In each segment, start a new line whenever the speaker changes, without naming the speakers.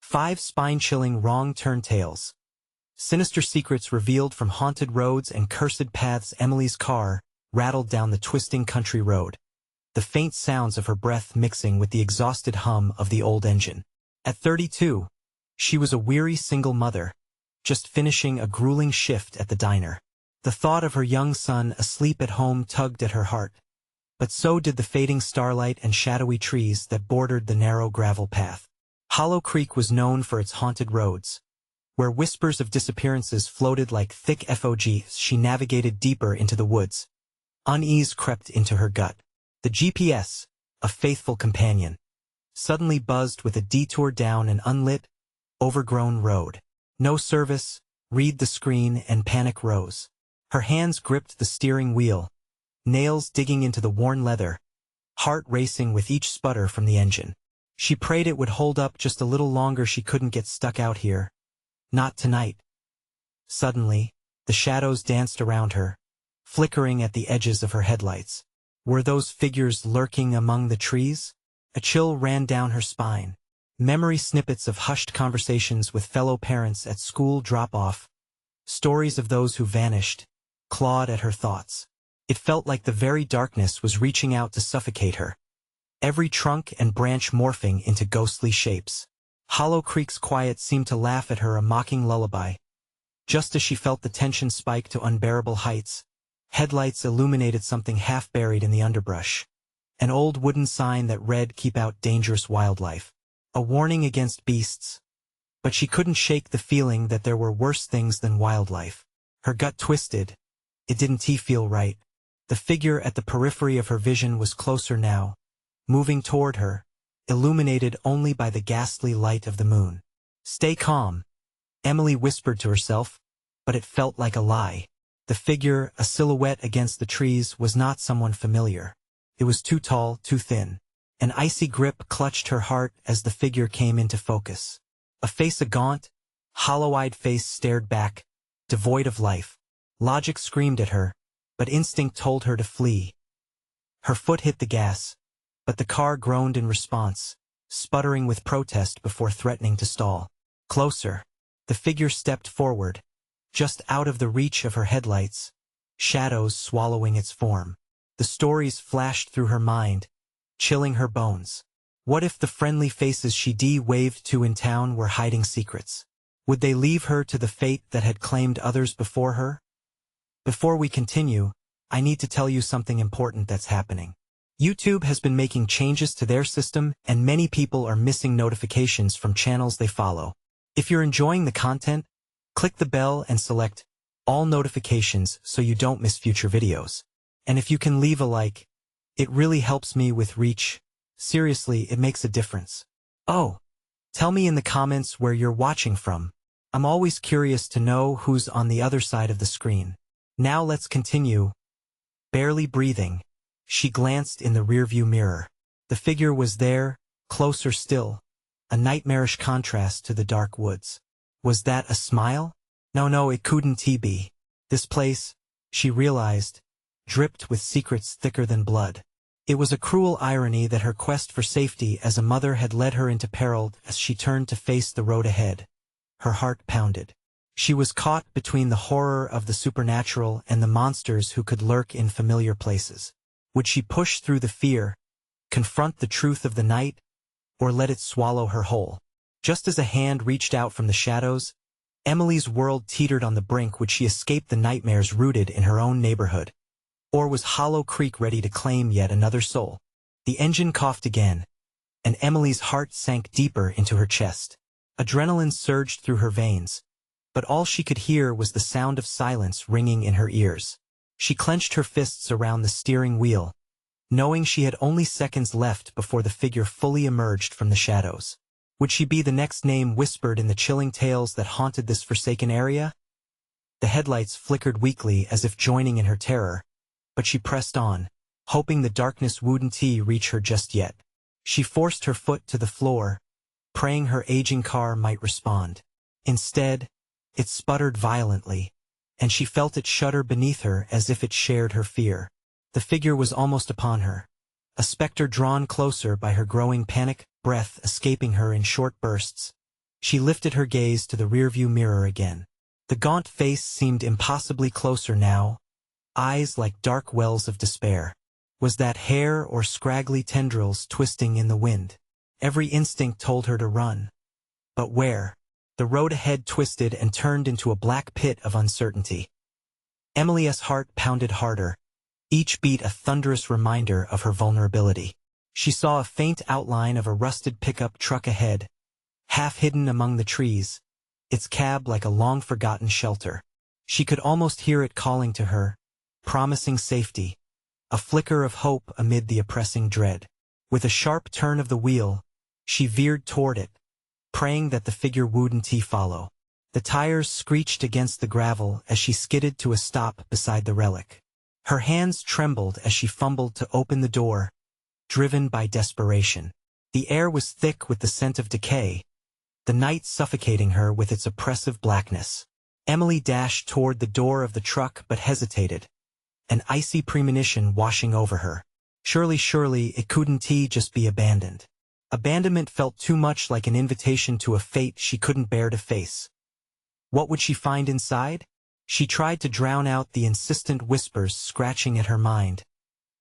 5 spine-chilling wrong-turn tales. Sinister secrets revealed from haunted roads and cursed paths. Emily's car rattled down the twisting country road, the faint sounds of her breath mixing with the exhausted hum of the old engine. At 32, she was a weary single mother, just finishing a grueling shift at the diner. The thought of her young son asleep at home tugged at her heart, but so did the fading starlight and shadowy trees that bordered the narrow gravel path. Hollow Creek was known for its haunted roads, where whispers of disappearances floated like thick fogs. She navigated deeper into the woods. Unease crept into her gut. The GPS, a faithful companion, suddenly buzzed with a detour down an unlit, overgrown road. No service, read the screen, and panic rose. Her hands gripped the steering wheel, nails digging into the worn leather, heart racing with each sputter from the engine. She prayed it would hold up just a little longer. She couldn't get stuck out here. Not tonight. Suddenly, the shadows danced around her, flickering at the edges of her headlights. Were those figures lurking among the trees? A chill ran down her spine. Memory snippets of hushed conversations with fellow parents at school drop-off, stories of those who vanished, clawed at her thoughts. It felt like the very darkness was reaching out to suffocate her, every trunk and branch morphing into ghostly shapes. Hollow Creek's quiet seemed to laugh at her, a mocking lullaby. Just as she felt the tension spike to unbearable heights, headlights illuminated something half buried in the underbrush. An old wooden sign that read, "Keep out dangerous wildlife." A warning against beasts. But she couldn't shake the feeling that there were worse things than wildlife. Her gut twisted. It didn't feel right. The figure at the periphery of her vision was closer now, moving toward her, illuminated only by the ghastly light of the moon. "Stay calm," Emily whispered to herself, but it felt like a lie. The figure, a silhouette against the trees, was not someone familiar. It was too tall, too thin. An icy grip clutched her heart as the figure came into focus. A face, a gaunt, hollow-eyed face, stared back, devoid of life. Logic screamed at her, but instinct told her to flee. Her foot hit the gas, but the car groaned in response, sputtering with protest before threatening to stall. Closer. The figure stepped forward, just out of the reach of her headlights, shadows swallowing its form. The stories flashed through her mind, chilling her bones. What if the friendly faces she waved to in town were hiding secrets? Would they leave her to the fate that had claimed others before her? Before we continue, I need to tell you something important that's happening. YouTube has been making changes to their system, and many people are missing notifications from channels they follow. If you're enjoying the content, click the bell and select all notifications so you don't miss future videos. And if you can leave a like, it really helps me with reach. Seriously, it makes a difference. Oh, tell me in the comments where you're watching from. I'm always curious to know who's on the other side of the screen. Now let's continue. Barely breathing, she glanced in the rearview mirror. The figure was there, closer still, a nightmarish contrast to the dark woods. Was that a smile? No, it couldn't be. This place, she realized, dripped with secrets thicker than blood. It was a cruel irony that her quest for safety as a mother had led her into peril. As she turned to face the road ahead, her heart pounded. She was caught between the horror of the supernatural and the monsters who could lurk in familiar places. Would she push through the fear, confront the truth of the night, or let it swallow her whole? Just as a hand reached out from the shadows, Emily's world teetered on the brink. Would she escape the nightmares rooted in her own neighborhood? Or was Hollow Creek ready to claim yet another soul? The engine coughed again, and Emily's heart sank deeper into her chest. Adrenaline surged through her veins, but all she could hear was the sound of silence ringing in her ears. She clenched her fists around the steering wheel, knowing she had only seconds left before the figure fully emerged from the shadows. Would she be the next name whispered in the chilling tales that haunted this forsaken area? The headlights flickered weakly as if joining in her terror, but she pressed on, hoping the darkness wouldn't reach her just yet. She forced her foot to the floor, praying her aging car might respond. Instead, it sputtered violently, and she felt it shudder beneath her as if it shared her fear. The figure was almost upon her, a specter drawn closer by her growing panic, breath escaping her in short bursts. She lifted her gaze to the rearview mirror again. The gaunt face seemed impossibly closer now, eyes like dark wells of despair. Was that hair or scraggly tendrils twisting in the wind? Every instinct told her to run. But where? The road ahead twisted and turned into a black pit of uncertainty. Emily's heart pounded harder, each beat a thunderous reminder of her vulnerability. She saw a faint outline of a rusted pickup truck ahead, half hidden among the trees, its cab like a long-forgotten shelter. She could almost hear it calling to her, promising safety, a flicker of hope amid the oppressing dread. With a sharp turn of the wheel, she veered toward it, praying that the figure wouldn't follow. The tires screeched against the gravel as she skidded to a stop beside the relic. Her hands trembled as she fumbled to open the door, driven by desperation. The air was thick with the scent of decay, the night suffocating her with its oppressive blackness. Emily dashed toward the door of the truck but hesitated, an icy premonition washing over her. Surely it couldn't just be abandoned. Abandonment felt too much like an invitation to a fate she couldn't bear to face. What would she find inside? She tried to drown out the insistent whispers scratching at her mind,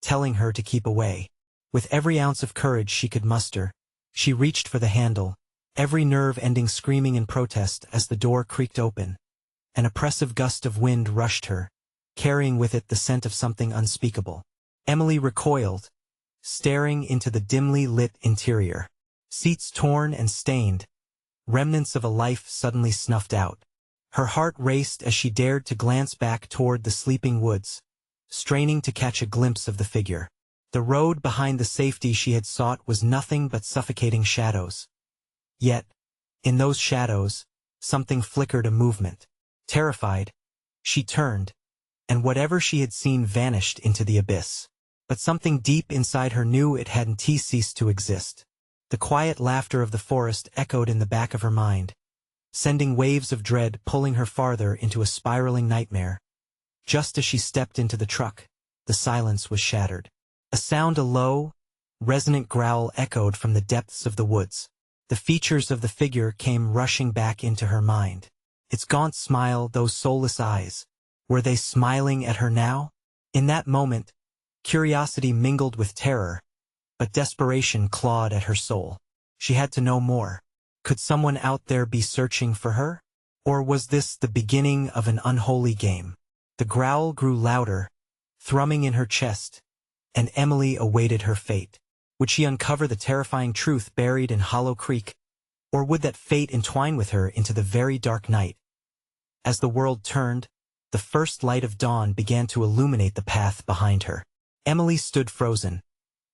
telling her to keep away. With every ounce of courage she could muster, she reached for the handle, every nerve ending screaming in protest as the door creaked open. An oppressive gust of wind rushed her, carrying with it the scent of something unspeakable. Emily recoiled, staring into the dimly lit interior. Seats torn and stained, remnants of a life suddenly snuffed out. Her heart raced as she dared to glance back toward the sleeping woods, straining to catch a glimpse of the figure. The road behind the safety she had sought was nothing but suffocating shadows. Yet, in those shadows, something flickered a movement. Terrified, she turned, and whatever she had seen vanished into the abyss. But something deep inside her knew it hadn't ceased to exist. The quiet laughter of the forest echoed in the back of her mind, sending waves of dread pulling her farther into a spiraling nightmare. Just as she stepped into the truck, the silence was shattered. A low, resonant growl echoed from the depths of the woods. The features of the figure came rushing back into her mind. Its gaunt smile, those soulless eyes. Were they smiling at her now? In that moment, curiosity mingled with terror, but desperation clawed at her soul. She had to know more. Could someone out there be searching for her? Or was this the beginning of an unholy game? The growl grew louder, thrumming in her chest, and Emily awaited her fate. Would she uncover the terrifying truth buried in Hollow Creek, or would that fate entwine with her into the very dark night? As the world turned, the first light of dawn began to illuminate the path behind her. Emily stood frozen,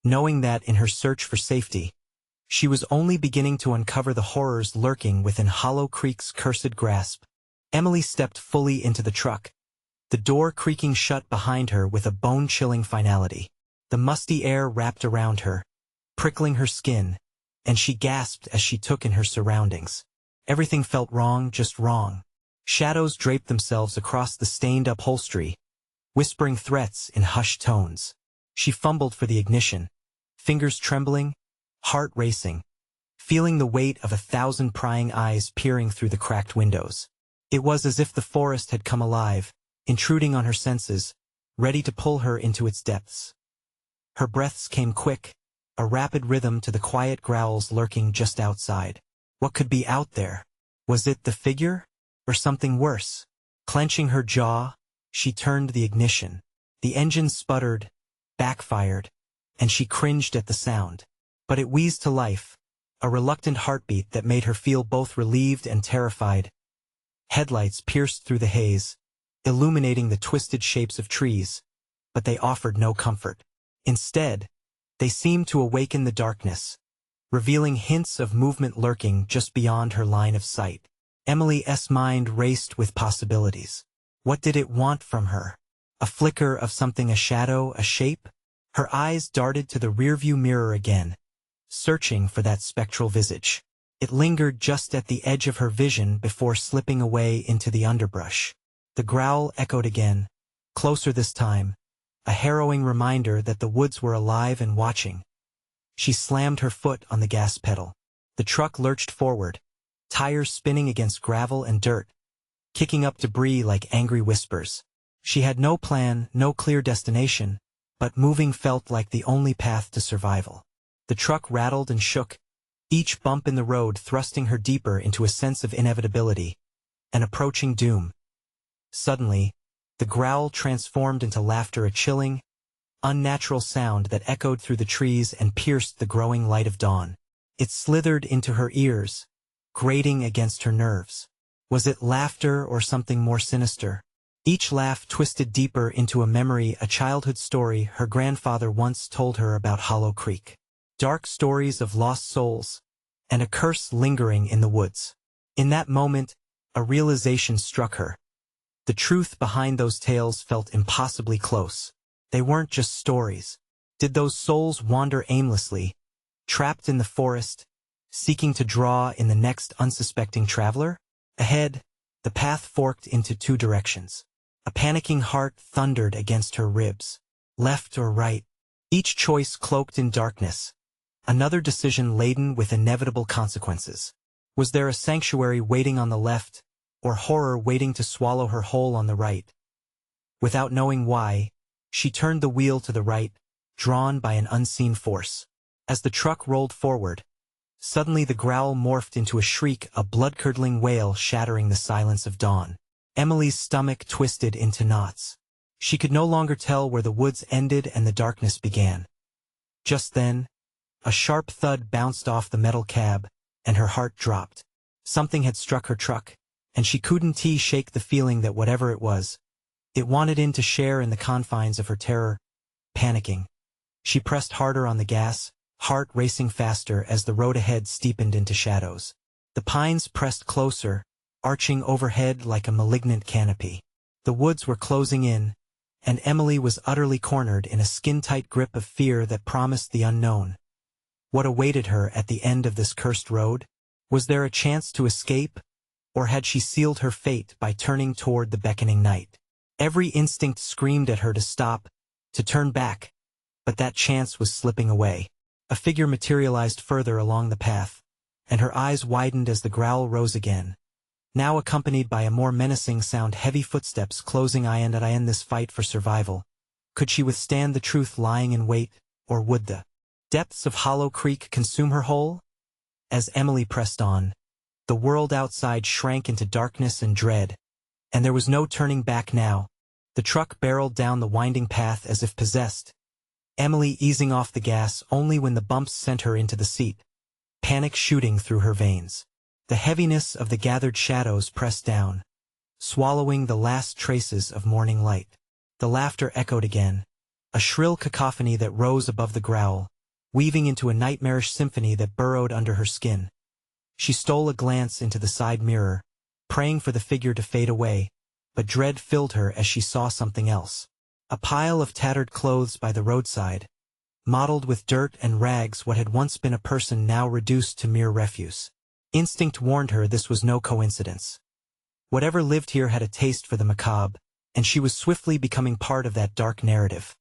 knowing that in her search for safety, she was only beginning to uncover the horrors lurking within Hollow Creek's cursed grasp. Emily stepped fully into the truck, the door creaking shut behind her with a bone-chilling finality. The musty air wrapped around her, prickling her skin, and she gasped as she took in her surroundings. Everything felt wrong, just wrong. Shadows draped themselves across the stained upholstery, whispering threats in hushed tones. She fumbled for the ignition, fingers trembling, heart racing, feeling the weight of 1,000 prying eyes peering through the cracked windows. It was as if the forest had come alive, intruding on her senses, ready to pull her into its depths. Her breaths came quick, a rapid rhythm to the quiet growls lurking just outside. What could be out there? Was it the figure? Or something worse? Clenching her jaw, she turned the ignition. The engine sputtered, backfired, and she cringed at the sound. But it wheezed to life, a reluctant heartbeat that made her feel both relieved and terrified. Headlights pierced through the haze, illuminating the twisted shapes of trees, but they offered no comfort. Instead, they seemed to awaken the darkness, revealing hints of movement lurking just beyond her line of sight. Emily's mind raced with possibilities. What did it want from her? A flicker of something, a shadow, a shape? Her eyes darted to the rearview mirror again, searching for that spectral visage. It lingered just at the edge of her vision before slipping away into the underbrush. The growl echoed again, closer this time, a harrowing reminder that the woods were alive and watching. She slammed her foot on the gas pedal. The truck lurched forward, tires spinning against gravel and dirt, kicking up debris like angry whispers. She had no plan, no clear destination, but moving felt like the only path to survival. The truck rattled and shook, each bump in the road thrusting her deeper into a sense of inevitability, an approaching doom. Suddenly, the growl transformed into laughter, a chilling, unnatural sound that echoed through the trees and pierced the growing light of dawn. It slithered into her ears, grating against her nerves. Was it laughter or something more sinister? Each laugh twisted deeper into a memory, a childhood story her grandfather once told her about Hollow Creek. Dark stories of lost souls, and a curse lingering in the woods. In that moment, a realization struck her. The truth behind those tales felt impossibly close. They weren't just stories. Did those souls wander aimlessly, trapped in the forest, seeking to draw in the next unsuspecting traveler? Ahead, the path forked into two directions. A panicking heart thundered against her ribs. Left or right, each choice cloaked in darkness. Another decision laden with inevitable consequences. Was there a sanctuary waiting on the left, or horror waiting to swallow her whole on the right? Without knowing why, she turned the wheel to the right, drawn by an unseen force. As the truck rolled forward, suddenly the growl morphed into a shriek, a blood-curdling wail shattering the silence of dawn. Emily's stomach twisted into knots. She could no longer tell where the woods ended and the darkness began. Just then, a sharp thud bounced off the metal cab, and her heart dropped. Something had struck her truck, and she couldn't shake the feeling that whatever it was, it wanted in to share in the confines of her terror. Panicking, she pressed harder on the gas, heart racing faster as the road ahead steepened into shadows. The pines pressed closer, arching overhead like a malignant canopy. The woods were closing in, and Emily was utterly cornered in a skin-tight grip of fear that promised the unknown. What awaited her at the end of this cursed road? Was there a chance to escape, or had she sealed her fate by turning toward the beckoning night? Every instinct screamed at her to stop, to turn back, but that chance was slipping away. A figure materialized further along the path, and her eyes widened as the growl rose again. Now accompanied by a more menacing sound, heavy footsteps closing in on this fight for survival. Could she withstand the truth lying in wait, or would the depths of Hollow Creek consume her whole? As Emily pressed on, the world outside shrank into darkness and dread, and there was no turning back now. The truck barreled down the winding path as if possessed, Emily easing off the gas only when the bumps sent her into the seat, panic shooting through her veins. The heaviness of the gathered shadows pressed down, swallowing the last traces of morning light. The laughter echoed again, a shrill cacophony that rose above the growl, weaving into a nightmarish symphony that burrowed under her skin. She stole a glance into the side mirror, praying for the figure to fade away, but dread filled her as she saw something else. A pile of tattered clothes by the roadside, mottled with dirt and rags, what had once been a person now reduced to mere refuse. Instinct warned her this was no coincidence. Whatever lived here had a taste for the macabre, and she was swiftly becoming part of that dark narrative.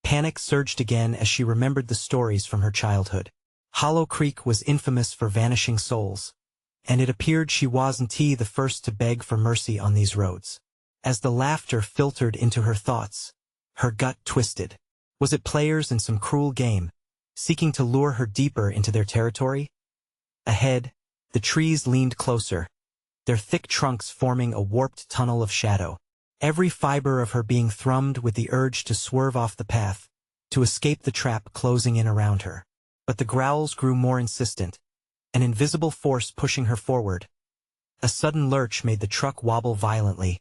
Panic surged again as she remembered the stories from her childhood. Hollow Creek was infamous for vanishing souls, and it appeared she wasn't the first to beg for mercy on these roads. As the laughter filtered into her thoughts, her gut twisted. Was it players in some cruel game, seeking to lure her deeper into their territory? Ahead, the trees leaned closer, their thick trunks forming a warped tunnel of shadow. Every fiber of her being thrummed with the urge to swerve off the path, to escape the trap closing in around her. But the growls grew more insistent, an invisible force pushing her forward. A sudden lurch made the truck wobble violently,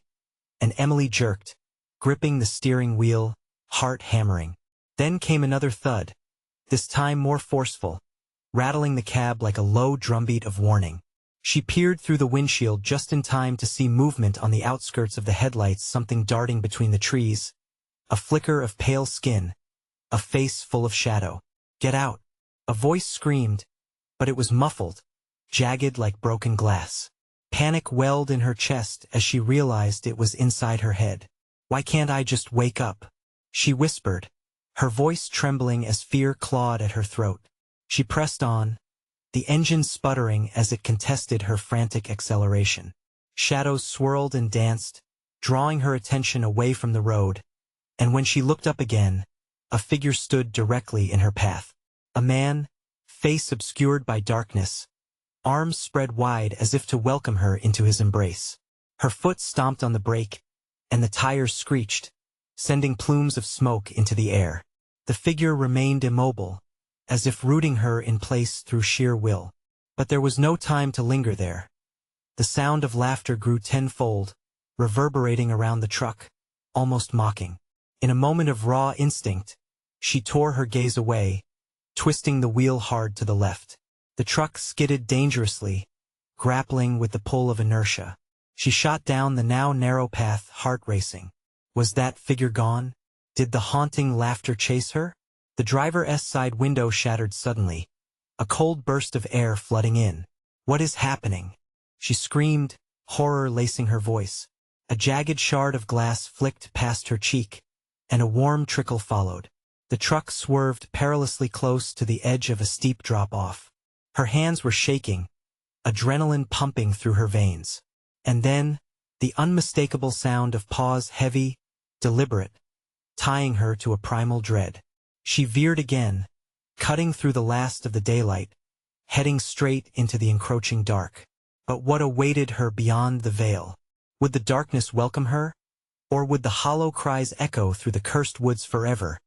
and Emily jerked, gripping the steering wheel, heart hammering. Then came another thud, this time more forceful, rattling the cab like a low drumbeat of warning. She peered through the windshield just in time to see movement on the outskirts of the headlights, something darting between the trees, a flicker of pale skin, a face full of shadow. "Get out!" A voice screamed, but it was muffled, jagged like broken glass. Panic welled in her chest as she realized it was inside her head. "Why can't I just wake up?" she whispered, her voice trembling as fear clawed at her throat. She pressed on, the engine sputtering as it contested her frantic acceleration. Shadows swirled and danced, drawing her attention away from the road, and when she looked up again, a figure stood directly in her path. A man, face obscured by darkness, arms spread wide as if to welcome her into his embrace. Her foot stomped on the brake, and the tires screeched, sending plumes of smoke into the air. The figure remained immobile, as if rooting her in place through sheer will. But there was no time to linger there. The sound of laughter grew tenfold, reverberating around the truck, almost mocking. In a moment of raw instinct, she tore her gaze away, twisting the wheel hard to the left. The truck skidded dangerously, grappling with the pull of inertia. She shot down the now narrow path, heart racing. Was that figure gone? Did the haunting laughter chase her? The driver's side window shattered suddenly, a cold burst of air flooding in. What is happening? She screamed, horror lacing her voice. A jagged shard of glass flicked past her cheek, and a warm trickle followed. The truck swerved perilously close to the edge of a steep drop-off. Her hands were shaking, adrenaline pumping through her veins. And then, the unmistakable sound of paws, heavy, deliberate, tying her to a primal dread. She veered again, cutting through the last of the daylight, heading straight into the encroaching dark. But what awaited her beyond the veil? Would the darkness welcome her? Or would the hollow cries echo through the cursed woods forever,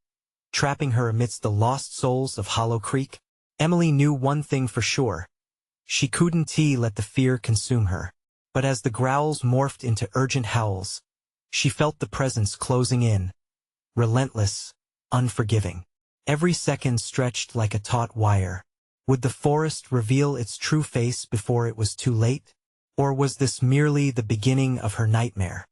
trapping her amidst the lost souls of Hollow Creek? Emily knew one thing for sure. She couldn't let the fear consume her. But as the growls morphed into urgent howls, she felt the presence closing in, relentless, unforgiving. Every second stretched like a taut wire. Would the forest reveal its true face before it was too late? Or was this merely the beginning of her nightmare?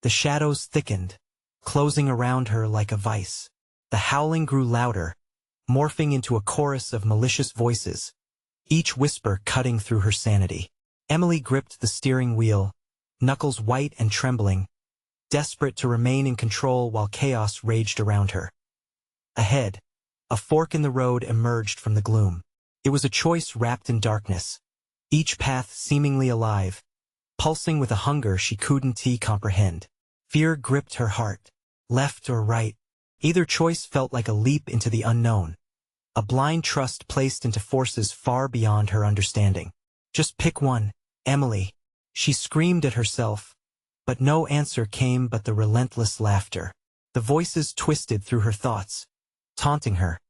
The shadows thickened, closing around her like a vice. The howling grew louder, morphing into a chorus of malicious voices, each whisper cutting through her sanity. Emily gripped the steering wheel, knuckles white and trembling, desperate to remain in control while chaos raged around her. Ahead, a fork in the road emerged from the gloom. It was a choice wrapped in darkness, each path seemingly alive, pulsing with a hunger she couldn't comprehend. Fear gripped her heart. Left or right, either choice felt like a leap into the unknown, a blind trust placed into forces far beyond her understanding. Just pick one, Emily. She screamed at herself, but no answer came but the relentless laughter. The voices twisted through her thoughts, taunting her,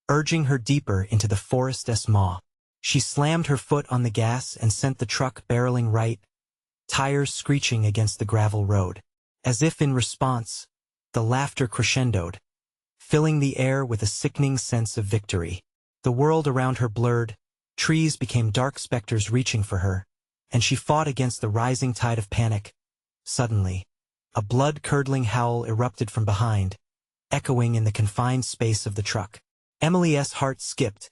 urging her deeper into the forest's maw. She slammed her foot on the gas and sent the truck barreling right, tires screeching against the gravel road. As if in response, the laughter crescendoed, filling the air with a sickening sense of victory. The world around her blurred, trees became dark specters reaching for her, and she fought against the rising tide of panic. Suddenly, a blood-curdling howl erupted from behind, echoing in the confined space of the truck. Emily's heart skipped,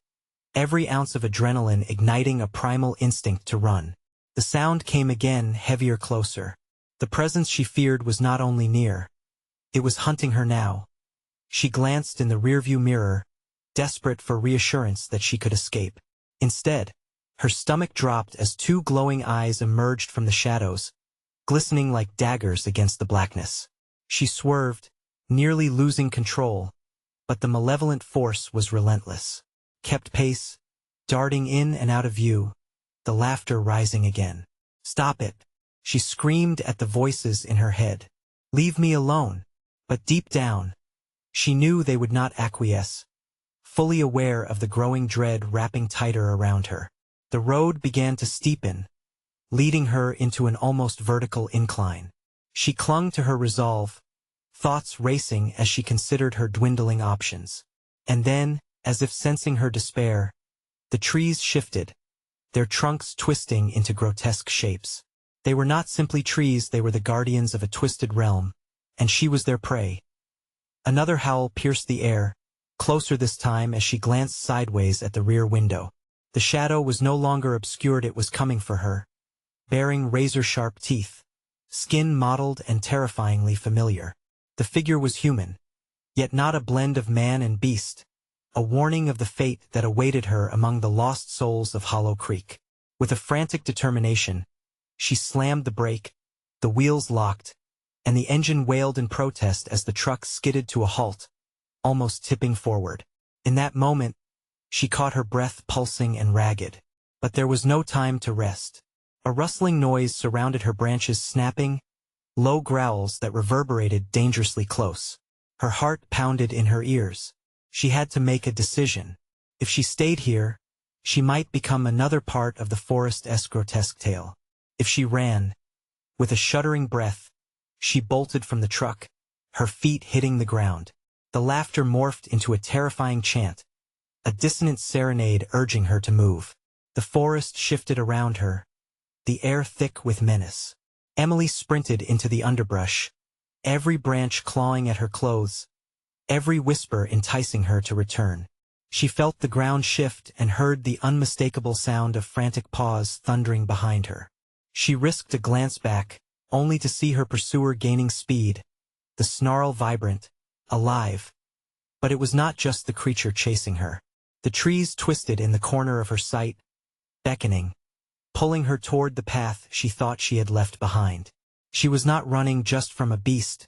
every ounce of adrenaline igniting a primal instinct to run. The sound came again, heavier, closer. The presence she feared was not only near, it was hunting her now. She glanced in the rearview mirror, desperate for reassurance that she could escape. Instead, her stomach dropped as two glowing eyes emerged from the shadows, glistening like daggers against the blackness. She swerved, nearly losing control, but the malevolent force was relentless. Kept pace, darting in and out of view, the laughter rising again. "Stop it!" She screamed at the voices in her head. "Leave me alone." But deep down, she knew they would not acquiesce, fully aware of the growing dread wrapping tighter around her. The road began to steepen, leading her into an almost vertical incline. She clung to her resolve, thoughts racing as she considered her dwindling options. And then, as if sensing her despair, the trees shifted, their trunks twisting into grotesque shapes. They were not simply trees, they were the guardians of a twisted realm, and she was their prey. Another howl pierced the air, closer this time as she glanced sideways at the rear window. The shadow was no longer obscured, it was coming for her, bearing razor-sharp teeth, skin mottled and terrifyingly familiar. The figure was human, yet not a blend of man and beast, a warning of the fate that awaited her among the lost souls of Hollow Creek. With a frantic determination, she slammed the brake, the wheels locked, and the engine wailed in protest as the truck skidded to a halt, almost tipping forward. In that moment, she caught her breath pulsing and ragged. But there was no time to rest. A rustling noise surrounded her, branches snapping, low growls that reverberated dangerously close. Her heart pounded in her ears. She had to make a decision. If she stayed here, she might become another part of the forest's grotesque tale. If she ran, with a shuddering breath, she bolted from the truck, her feet hitting the ground. The laughter morphed into a terrifying chant, a dissonant serenade urging her to move. The forest shifted around her, the air thick with menace. Emily sprinted into the underbrush, every branch clawing at her clothes, every whisper enticing her to return. She felt the ground shift and heard the unmistakable sound of frantic paws thundering behind her. She risked a glance back, only to see her pursuer gaining speed, the snarl vibrant, alive. But it was not just the creature chasing her. The trees twisted in the corner of her sight, beckoning, pulling her toward the path she thought she had left behind. She was not running just from a beast,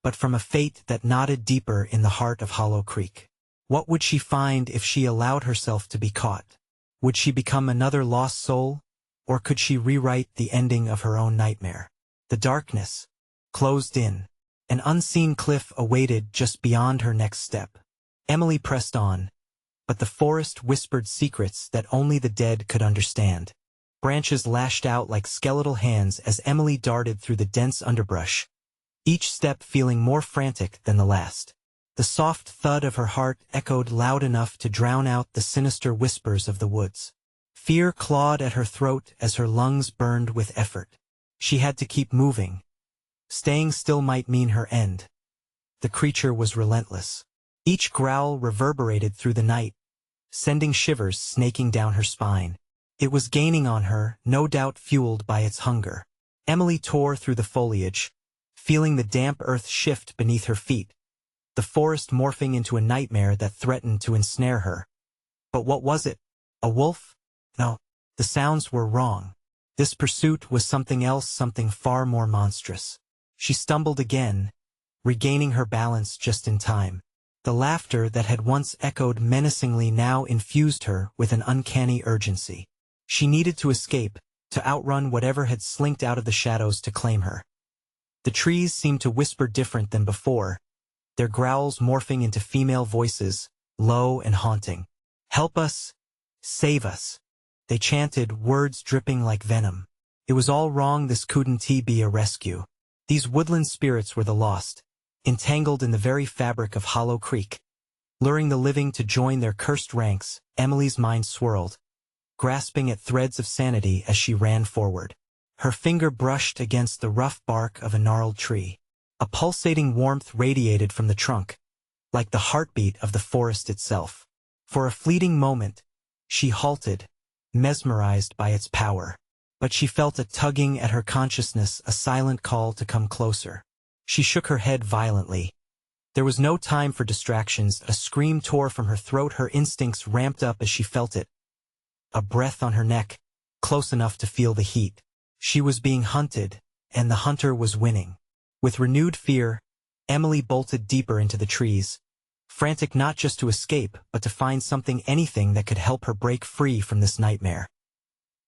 but from a fate that knotted deeper in the heart of Hollow Creek. What would she find if she allowed herself to be caught? Would she become another lost soul, or could she rewrite the ending of her own nightmare? The darkness closed in. An unseen cliff awaited just beyond her next step. Emily pressed on, but the forest whispered secrets that only the dead could understand. Branches lashed out like skeletal hands as Emily darted through the dense underbrush, each step feeling more frantic than the last. The soft thud of her heart echoed loud enough to drown out the sinister whispers of the woods. Fear clawed at her throat as her lungs burned with effort. She had to keep moving. Staying still might mean her end. The creature was relentless. Each growl reverberated through the night, sending shivers snaking down her spine. It was gaining on her, no doubt fueled by its hunger. Emily tore through the foliage, feeling the damp earth shift beneath her feet, the forest morphing into a nightmare that threatened to ensnare her. But what was it? A wolf? No, the sounds were wrong. This pursuit was something else, something far more monstrous. She stumbled again, regaining her balance just in time. The laughter that had once echoed menacingly now infused her with an uncanny urgency. She needed to escape, to outrun whatever had slinked out of the shadows to claim her. The trees seemed to whisper different than before, their growls morphing into female voices, low and haunting. "Help us! Save us!" They chanted, words dripping like venom. It was all wrong, this couldn't be a rescue. These woodland spirits were the lost, entangled in the very fabric of Hollow Creek. Luring the living to join their cursed ranks, Emily's mind swirled, grasping at threads of sanity as she ran forward. Her finger brushed against the rough bark of a gnarled tree. A pulsating warmth radiated from the trunk, like the heartbeat of the forest itself. For a fleeting moment, she halted, mesmerized by its power. But she felt a tugging at her consciousness, a silent call to come closer. She shook her head violently. There was no time for distractions. A scream tore from her throat, her instincts ramped up as she felt it. A breath on her neck, close enough to feel the heat. She was being hunted, and the hunter was winning. With renewed fear, Emily bolted deeper into the trees, frantic not just to escape, but to find something, anything that could help her break free from this nightmare.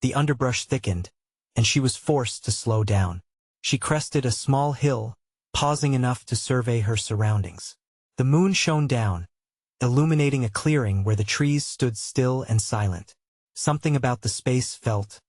The underbrush thickened, and she was forced to slow down. She crested a small hill, pausing enough to survey her surroundings. The moon shone down, illuminating a clearing where the trees stood still and silent. Something about the space felt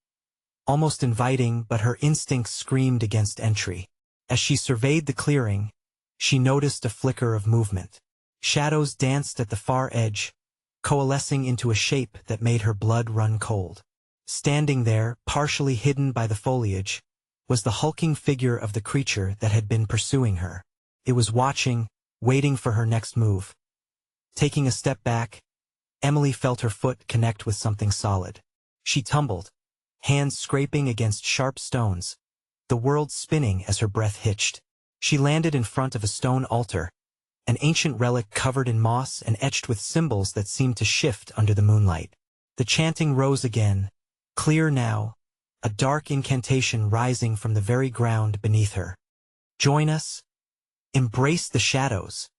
almost inviting, but her instincts screamed against entry. As she surveyed the clearing, she noticed a flicker of movement. Shadows danced at the far edge, coalescing into a shape that made her blood run cold. Standing there, partially hidden by the foliage, was the hulking figure of the creature that had been pursuing her. It was watching, waiting for her next move. Taking a step back, Emily felt her foot connect with something solid. She tumbled, hands scraping against sharp stones, the world spinning as her breath hitched. She landed in front of a stone altar, an ancient relic covered in moss and etched with symbols that seemed to shift under the moonlight. The chanting rose again, clear now, a dark incantation rising from the very ground beneath her. Join us. Embrace the shadows.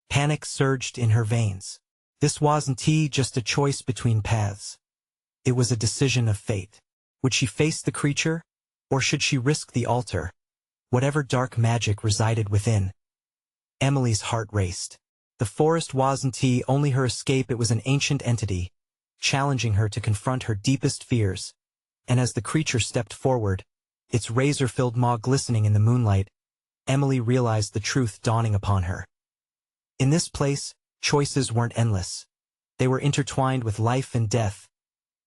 Panic surged in her veins. This wasn't just a choice between paths. It was a decision of fate. Would she face the creature, or should she risk the altar, whatever dark magic resided within? Emily's heart raced. The forest wasn't only her escape, it was an ancient entity, challenging her to confront her deepest fears. And as the creature stepped forward, its razor-filled maw glistening in the moonlight, Emily realized the truth dawning upon her. In this place, choices weren't endless. They were intertwined with life and death.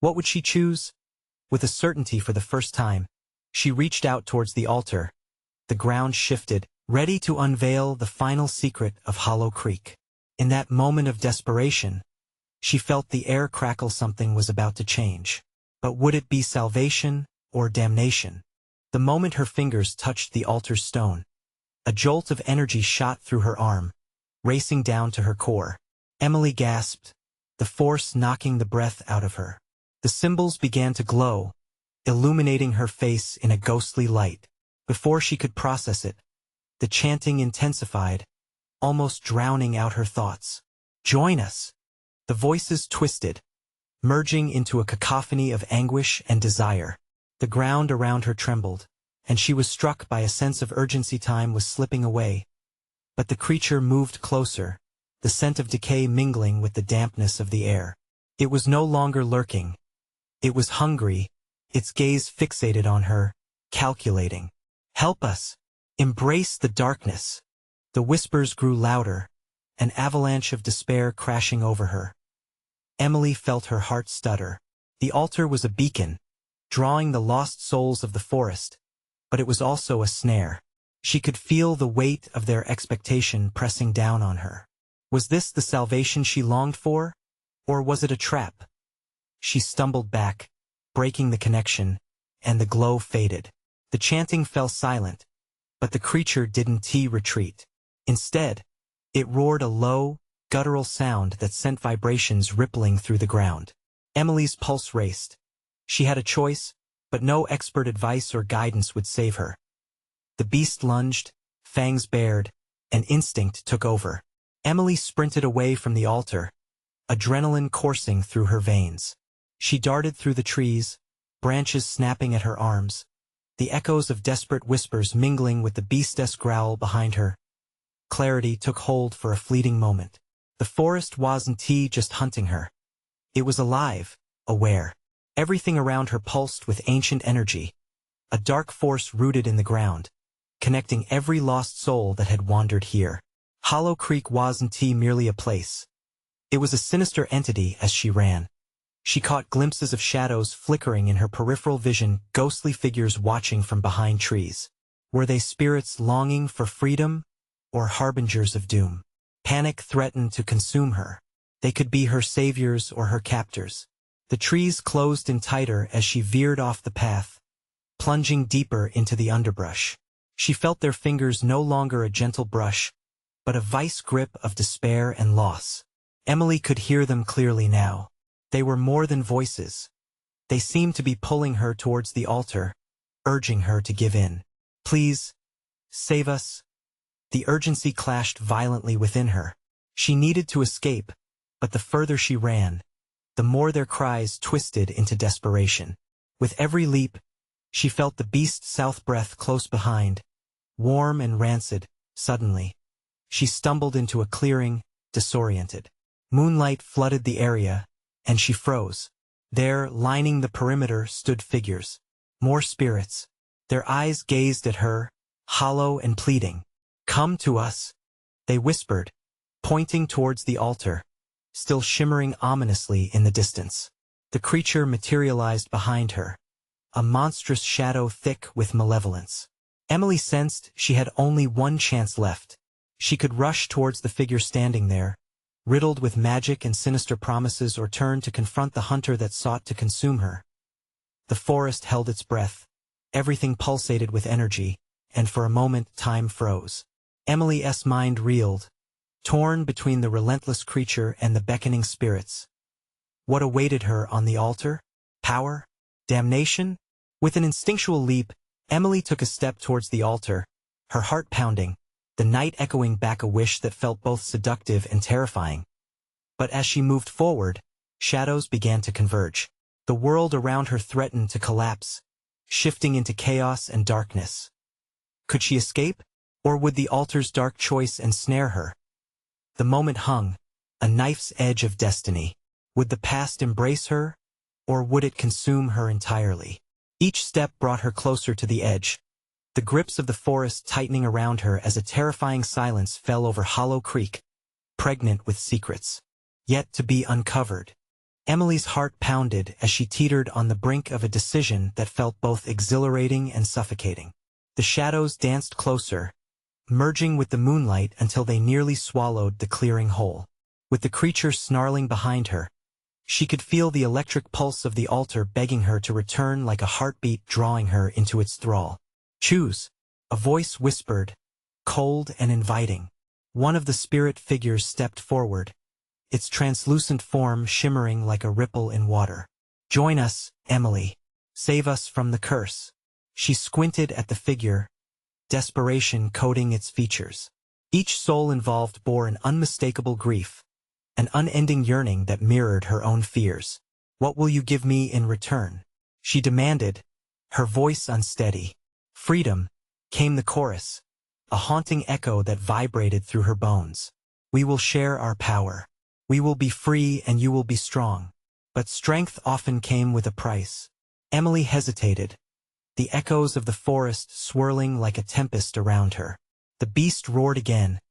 What would she choose? With a certainty for the first time, she reached out towards the altar. The ground shifted, ready to unveil the final secret of Hollow Creek. In that moment of desperation, she felt the air crackle. Something was about to change. But would it be salvation or damnation? The moment her fingers touched the altar's stone, a jolt of energy shot through her arm, racing down to her core. Emily gasped, the force knocking the breath out of her. The symbols began to glow, illuminating her face in a ghostly light. Before she could process it, the chanting intensified, almost drowning out her thoughts. Join us. The voices twisted, merging into a cacophony of anguish and desire. The ground around her trembled, and she was struck by a sense of urgency. Time was slipping away. But the creature moved closer, the scent of decay mingling with the dampness of the air. It was no longer lurking. It was hungry, its gaze fixated on her, calculating. Help us. Embrace the darkness. The whispers grew louder, an avalanche of despair crashing over her. Emily felt her heart stutter. The altar was a beacon, drawing the lost souls of the forest, but it was also a snare. She could feel the weight of their expectation pressing down on her. Was this the salvation she longed for, or was it a trap? She stumbled back, breaking the connection, and the glow faded. The chanting fell silent, but the creature didn't retreat. Instead, it roared a low, guttural sound that sent vibrations rippling through the ground. Emily's pulse raced. She had a choice, but no expert advice or guidance would save her. The beast lunged, fangs bared, and instinct took over. Emily sprinted away from the altar, adrenaline coursing through her veins. She darted through the trees, branches snapping at her arms, the echoes of desperate whispers mingling with the beast's growl behind her. Clarity took hold for a fleeting moment. The forest wasn't just hunting her. It was alive, aware. Everything around her pulsed with ancient energy, a dark force rooted in the ground, connecting every lost soul that had wandered here. Hollow Creek wasn't merely a place. It was a sinister entity. As she ran, she caught glimpses of shadows flickering in her peripheral vision, ghostly figures watching from behind trees. Were they spirits longing for freedom, or harbingers of doom? Panic threatened to consume her. They could be her saviors or her captors. The trees closed in tighter as she veered off the path, plunging deeper into the underbrush. She felt their fingers no longer a gentle brush, but a vice grip of despair and loss. Emily could hear them clearly now. They were more than voices. They seemed to be pulling her towards the altar, urging her to give in. Please, save us. The urgency clashed violently within her. She needed to escape, but the further she ran, the more their cries twisted into desperation. With every leap, she felt the beast's south breath close behind, warm and rancid. Suddenly, she stumbled into a clearing, disoriented. Moonlight flooded the area, and she froze. There, lining the perimeter, stood figures. More spirits. Their eyes gazed at her, hollow and pleading. Come to us, they whispered, pointing towards the altar, still shimmering ominously in the distance. The creature materialized behind her, a monstrous shadow thick with malevolence. Emily sensed she had only one chance left. She could rush towards the figure standing there, riddled with magic and sinister promises, or turn to confront the hunter that sought to consume her. The forest held its breath. Everything pulsated with energy, and for a moment time froze. Emily's mind reeled, torn between the relentless creature and the beckoning spirits. What awaited her on the altar? Power? Damnation? With an instinctual leap, Emily took a step towards the altar, her heart pounding, the night echoing back a wish that felt both seductive and terrifying. But as she moved forward, shadows began to converge. The world around her threatened to collapse, shifting into chaos and darkness. Could she escape, or would the altar's dark choice ensnare her? The moment hung, a knife's edge of destiny. Would the past embrace her, or would it consume her entirely? Each step brought her closer to the edge, the grips of the forest tightening around her as a terrifying silence fell over Hollow Creek, pregnant with secrets, yet to be uncovered. Emily's heart pounded as she teetered on the brink of a decision that felt both exhilarating and suffocating. The shadows danced closer, merging with the moonlight until they nearly swallowed the clearing whole. With the creature snarling behind her, she could feel the electric pulse of the altar begging her to return, like a heartbeat drawing her into its thrall. "Choose," a voice whispered, cold and inviting. One of the spirit figures stepped forward, its translucent form shimmering like a ripple in water. "Join us, Emily. Save us from the curse." She squinted at the figure, desperation coating its features. Each soul involved bore an unmistakable grief, an unending yearning that mirrored her own fears. "What will you give me in return?" she demanded, her voice unsteady. "Freedom," came the chorus, a haunting echo that vibrated through her bones. "We will share our power. We will be free and you will be strong." But strength often came with a price. Emily hesitated, the echoes of the forest swirling like a tempest around her. The beast roared again,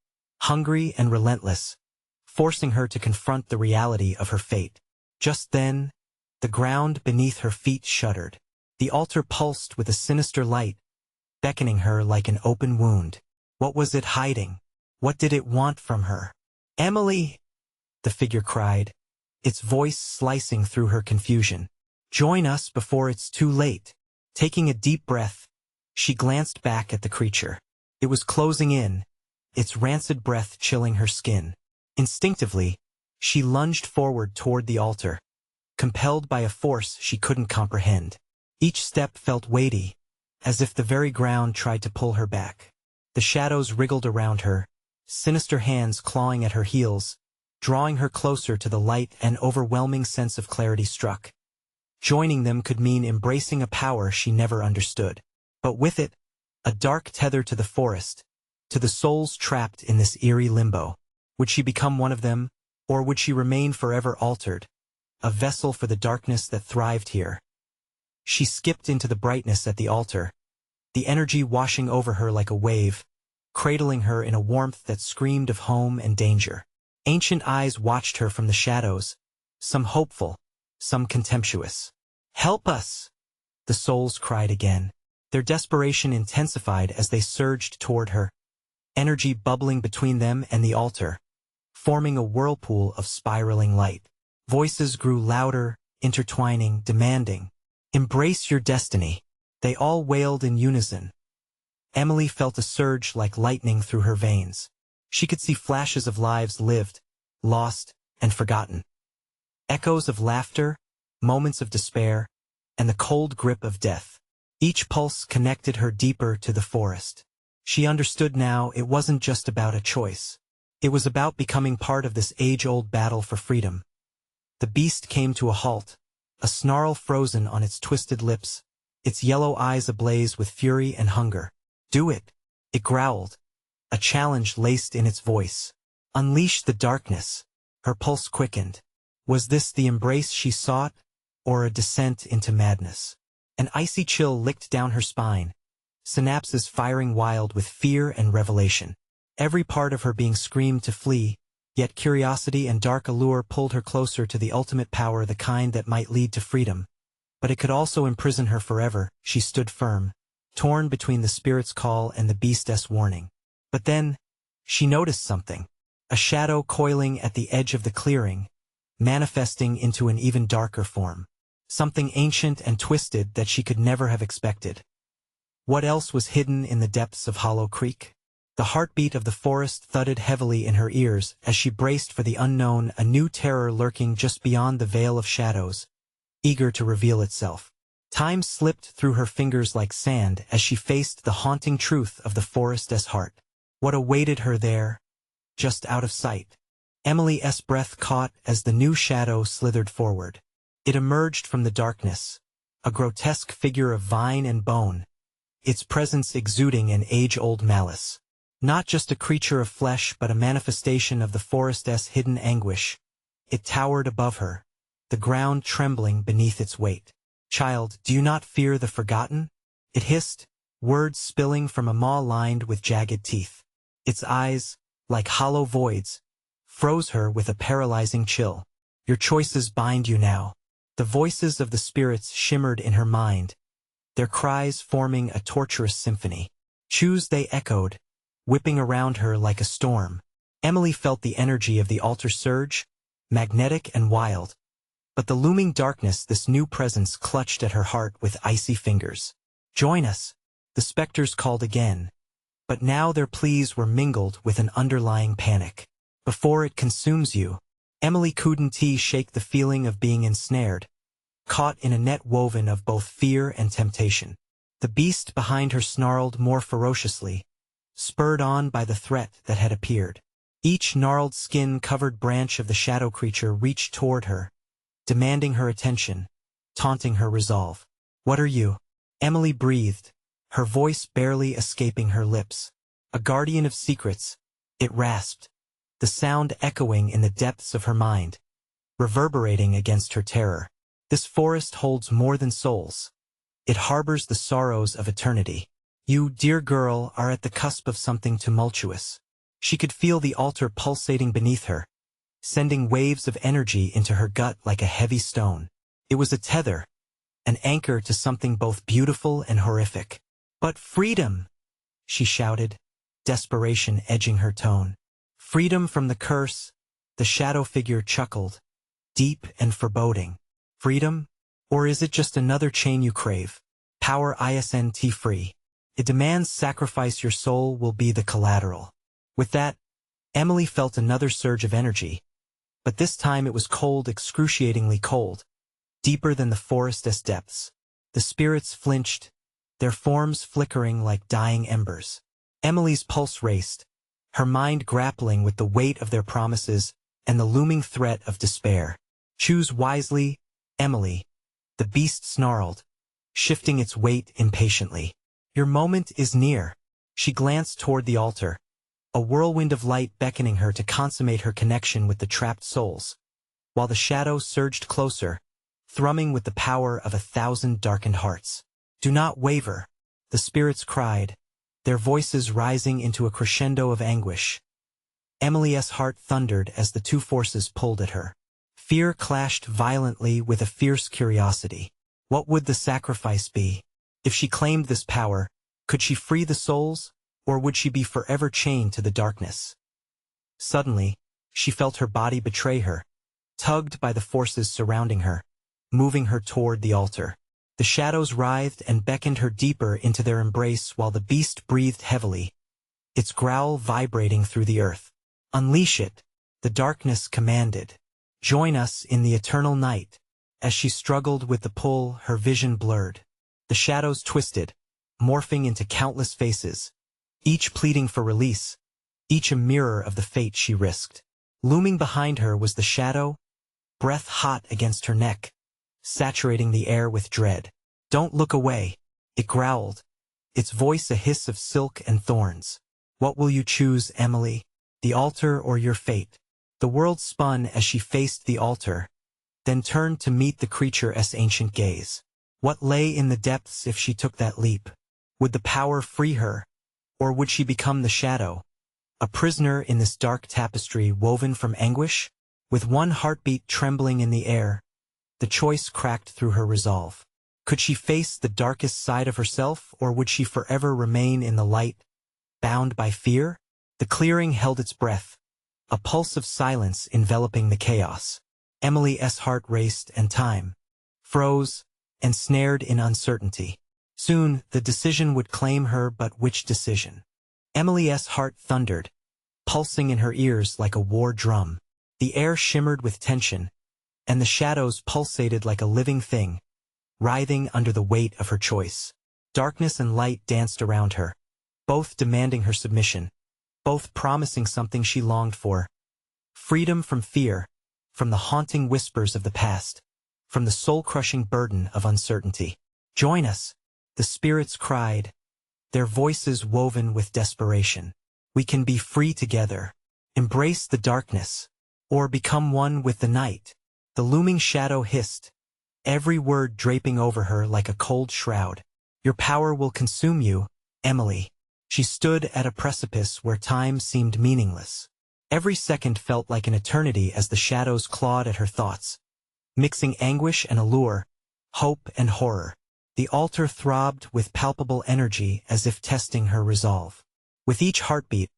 hungry and relentless, forcing her to confront the reality of her fate. Just then, the ground beneath her feet shuddered. The altar pulsed with a sinister light, beckoning her like an open wound. What was it hiding? What did it want from her? "Emily!" the figure cried, its voice slicing through her confusion. "Join us before it's too late." Taking a deep breath, she glanced back at the creature. It was closing in, its rancid breath chilling her skin. Instinctively, she lunged forward toward the altar, compelled by a force she couldn't comprehend. Each step felt weighty, as if the very ground tried to pull her back. The shadows wriggled around her, sinister hands clawing at her heels, drawing her closer to the light. An overwhelming sense of clarity struck. Joining them could mean embracing a power she never understood. But with it, a dark tether to the forest, to the souls trapped in this eerie limbo. Would she become one of them, or would she remain forever altered, a vessel for the darkness that thrived here? She skipped into the brightness at the altar, the energy washing over her like a wave, cradling her in a warmth that screamed of home and danger. Ancient eyes watched her from the shadows, some hopeful, some contemptuous. "Help us!" the souls cried again. Their desperation intensified as they surged toward her, energy bubbling between them and the altar, forming a whirlpool of spiraling light. Voices grew louder, intertwining, demanding, "Embrace your destiny." They all wailed in unison. Emily felt a surge like lightning through her veins. She could see flashes of lives lived, lost, and forgotten. Echoes of laughter, moments of despair, and the cold grip of death. Each pulse connected her deeper to the forest. She understood now it wasn't just about a choice. It was about becoming part of this age-old battle for freedom. The beast came to a halt, a snarl frozen on its twisted lips, its yellow eyes ablaze with fury and hunger. "Do it," it growled, a challenge laced in its voice. "Unleash the darkness." Her pulse quickened. Was this the embrace she sought, or a descent into madness? An icy chill licked down her spine, synapses firing wild with fear and revelation. Every part of her being screamed to flee, yet curiosity and dark allure pulled her closer to the ultimate power, the kind that might lead to freedom. But it could also imprison her forever. She stood firm, torn between the spirit's call and the beast's warning. But then, she noticed something. A shadow coiling at the edge of the clearing, manifesting into an even darker form. Something ancient and twisted that she could never have expected. What else was hidden in the depths of Hollow Creek? The heartbeat of the forest thudded heavily in her ears as she braced for the unknown, a new terror lurking just beyond the veil of shadows, eager to reveal itself. Time slipped through her fingers like sand as she faced the haunting truth of the forest's heart. What awaited her there, just out of sight? Emily's breath caught as the new shadow slithered forward. It emerged from the darkness, a grotesque figure of vine and bone, its presence exuding an age-old malice. Not just a creature of flesh but a manifestation of the forest's hidden anguish. It towered above her, the ground trembling beneath its weight. "Child, do you not fear the forgotten?" It hissed, words spilling from a maw lined with jagged teeth. Its eyes, like hollow voids, froze her with a paralyzing chill. "Your choices bind you now." The voices of the spirits shimmered in her mind, their cries forming a torturous symphony. "Choose," they echoed, whipping around her like a storm. Emily felt the energy of the altar surge, magnetic and wild. But the looming darkness, this new presence clutched at her heart with icy fingers. "Join us," the specters called again. But now their pleas were mingled with an underlying panic. "Before it consumes you." Emily couldn't shake the feeling of being ensnared, caught in a net woven of both fear and temptation. The beast behind her snarled more ferociously, spurred on by the threat that had appeared. Each gnarled skin-covered branch of the shadow creature reached toward her, demanding her attention, taunting her resolve. "What are you?" Emily breathed, her voice barely escaping her lips. "A guardian of secrets," it rasped, the sound echoing in the depths of her mind, reverberating against her terror. "This forest holds more than souls. It harbors the sorrows of eternity. You, dear girl, are at the cusp of something tumultuous." She could feel the altar pulsating beneath her, sending waves of energy into her gut like a heavy stone. It was a tether, an anchor to something both beautiful and horrific. "But freedom!" she shouted, desperation edging her tone. "Freedom from the curse," the shadow figure chuckled, deep and foreboding. "Freedom? Or is it just another chain you crave? Power isn't free. It demands sacrifice, your soul will be the collateral." With that, Emily felt another surge of energy. But this time it was cold, excruciatingly cold, deeper than the forest's depths. The spirits flinched, their forms flickering like dying embers. Emily's pulse raced, her mind grappling with the weight of their promises and the looming threat of despair. "Choose wisely, Emily," the beast snarled, shifting its weight impatiently. "Your moment is near." She glanced toward the altar, a whirlwind of light beckoning her to consummate her connection with the trapped souls, while the shadow surged closer, thrumming with the power of 1,000 darkened hearts. "Do not waver," the spirits cried, their voices rising into a crescendo of anguish. Emily's heart thundered as the two forces pulled at her. Fear clashed violently with a fierce curiosity. What would the sacrifice be? If she claimed this power, could she free the souls, or would she be forever chained to the darkness? Suddenly, she felt her body betray her, tugged by the forces surrounding her, moving her toward the altar. The shadows writhed and beckoned her deeper into their embrace while the beast breathed heavily, its growl vibrating through the earth. "Unleash it," the darkness commanded. "Join us in the eternal night." As she struggled with the pull, her vision blurred. The shadows twisted, morphing into countless faces, each pleading for release, each a mirror of the fate she risked. Looming behind her was the shadow, breath hot against her neck, saturating the air with dread. "Don't look away," it growled, its voice a hiss of silk and thorns. "What will you choose, Emily? The altar or your fate?" The world spun as she faced the altar, then turned to meet the creature's ancient gaze. What lay in the depths if she took that leap? Would the power free her, or would she become the shadow, a prisoner in this dark tapestry woven from anguish? With one heartbeat trembling in the air, the choice cracked through her resolve. Could she face the darkest side of herself, or would she forever remain in the light, bound by fear? The clearing held its breath, a pulse of silence enveloping the chaos. Emily's heart raced and time froze, ensnared in uncertainty. Soon, the decision would claim her, but which decision? Emily's heart thundered, pulsing in her ears like a war drum. The air shimmered with tension, and the shadows pulsated like a living thing, writhing under the weight of her choice. Darkness and light danced around her, both demanding her submission, both promising something she longed for. Freedom from fear, from the haunting whispers of the past, from the soul-crushing burden of uncertainty. "Join us," the spirits cried, their voices woven with desperation. "We can be free together. Embrace the darkness, or become one with the night." The looming shadow hissed, every word draping over her like a cold shroud. "Your power will consume you, Emily." She stood at a precipice where time seemed meaningless. Every second felt like an eternity as the shadows clawed at her thoughts, mixing anguish and allure, hope and horror. The altar throbbed with palpable energy as if testing her resolve. With each heartbeat,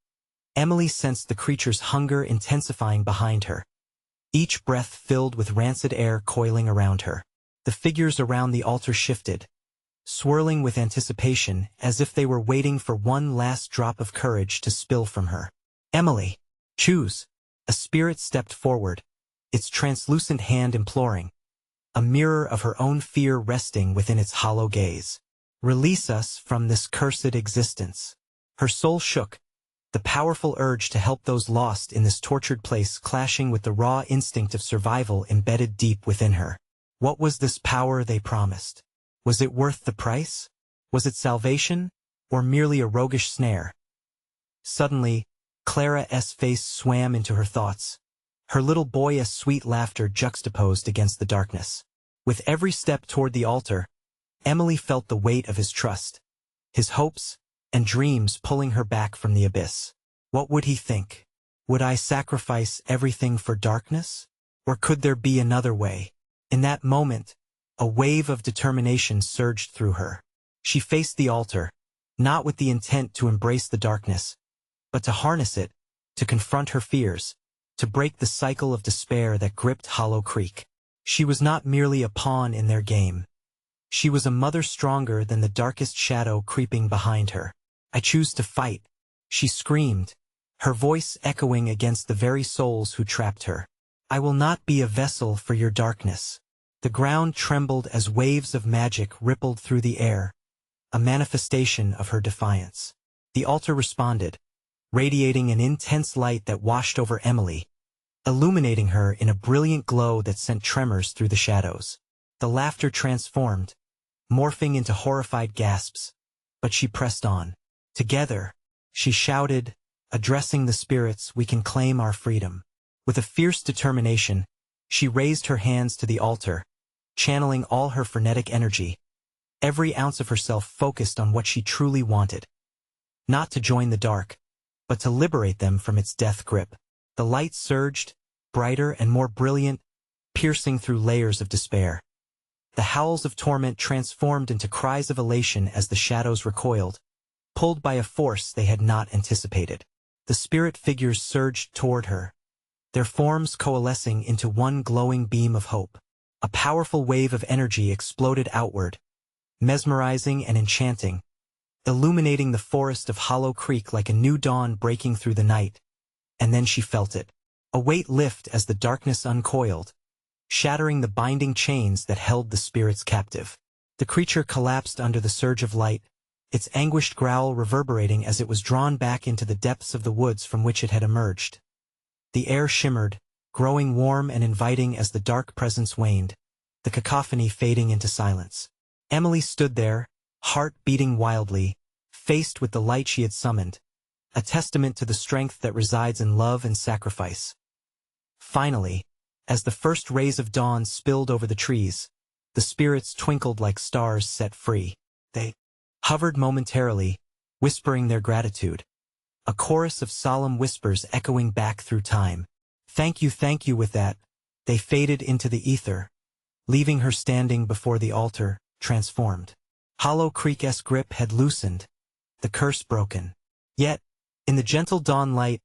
Emily sensed the creature's hunger intensifying behind her, each breath filled with rancid air coiling around her. The figures around the altar shifted, swirling with anticipation as if they were waiting for one last drop of courage to spill from her. "Emily, choose." A spirit stepped forward, its translucent hand imploring, a mirror of her own fear resting within its hollow gaze. "Release us from this cursed existence." Her soul shook, the powerful urge to help those lost in this tortured place clashing with the raw instinct of survival embedded deep within her. What was this power they promised? Was it worth the price? Was it salvation, or merely a roguish snare? Suddenly, Clara's face swam into her thoughts, her little boyish sweet laughter juxtaposed against the darkness. With every step toward the altar, Emily felt the weight of his trust, his hopes and dreams pulling her back from the abyss. What would he think? Would I sacrifice everything for darkness? Or could there be another way? In that moment, a wave of determination surged through her. She faced the altar, not with the intent to embrace the darkness, but to harness it, to confront her fears, to break the cycle of despair that gripped Hollow Creek. She was not merely a pawn in their game. She was a mother stronger than the darkest shadow creeping behind her. "I choose to fight," she screamed, her voice echoing against the very souls who trapped her. "I will not be a vessel for your darkness." The ground trembled as waves of magic rippled through the air, a manifestation of her defiance. The altar responded, radiating an intense light that washed over Emily, illuminating her in a brilliant glow that sent tremors through the shadows. The laughter transformed, morphing into horrified gasps, but she pressed on. "Together," she shouted, addressing the spirits, "we can claim our freedom." With a fierce determination, she raised her hands to the altar, channeling all her frenetic energy, every ounce of herself focused on what she truly wanted. Not to join the dark, but to liberate them from its death grip. The light surged, brighter and more brilliant, piercing through layers of despair. The howls of torment transformed into cries of elation as the shadows recoiled, pulled by a force they had not anticipated. The spirit figures surged toward her, their forms coalescing into one glowing beam of hope. A powerful wave of energy exploded outward, mesmerizing and enchanting, illuminating the forest of Hollow Creek like a new dawn breaking through the night. And then she felt it. A weight lift as the darkness uncoiled, shattering the binding chains that held the spirits captive. The creature collapsed under the surge of light, its anguished growl reverberating as it was drawn back into the depths of the woods from which it had emerged. The air shimmered, growing warm and inviting as the dark presence waned, the cacophony fading into silence. Emily stood there, heart beating wildly, faced with the light she had summoned, a testament to the strength that resides in love and sacrifice. Finally, as the first rays of dawn spilled over the trees, the spirits twinkled like stars set free. They hovered momentarily, whispering their gratitude, a chorus of solemn whispers echoing back through time. Thank you." With that, they faded into the ether, leaving her standing before the altar, transformed. Hollow Creek's grip had loosened, the curse broken. Yet, in the gentle dawn light,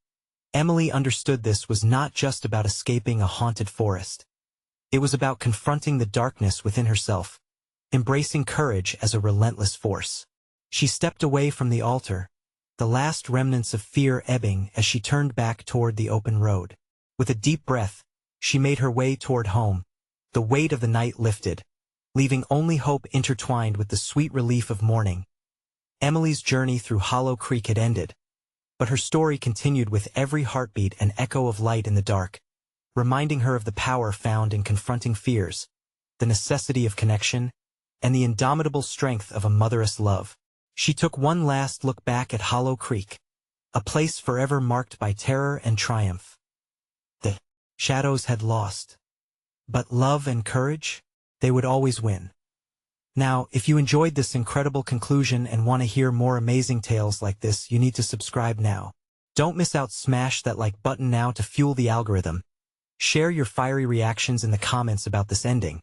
Emily understood this was not just about escaping a haunted forest. It was about confronting the darkness within herself, embracing courage as a relentless force. She stepped away from the altar, the last remnants of fear ebbing as she turned back toward the open road. With a deep breath, she made her way toward home. The weight of the night lifted, leaving only hope intertwined with the sweet relief of morning. Emily's journey through Hollow Creek had ended, but her story continued with every heartbeat and echo of light in the dark, reminding her of the power found in confronting fears, the necessity of connection, and the indomitable strength of a mother's love. She took one last look back at Hollow Creek, a place forever marked by terror and triumph. The shadows had lost, but love and courage, they would always win. Now, if you enjoyed this incredible conclusion and want to hear more amazing tales like this, you need to subscribe now. Don't miss out, smash that like button now to fuel the algorithm. Share your fiery reactions in the comments about this ending.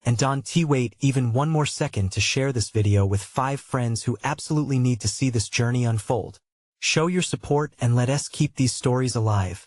And wait even one more second to share this video with 5 friends who absolutely need to see this journey unfold. Show your support and let us keep these stories alive.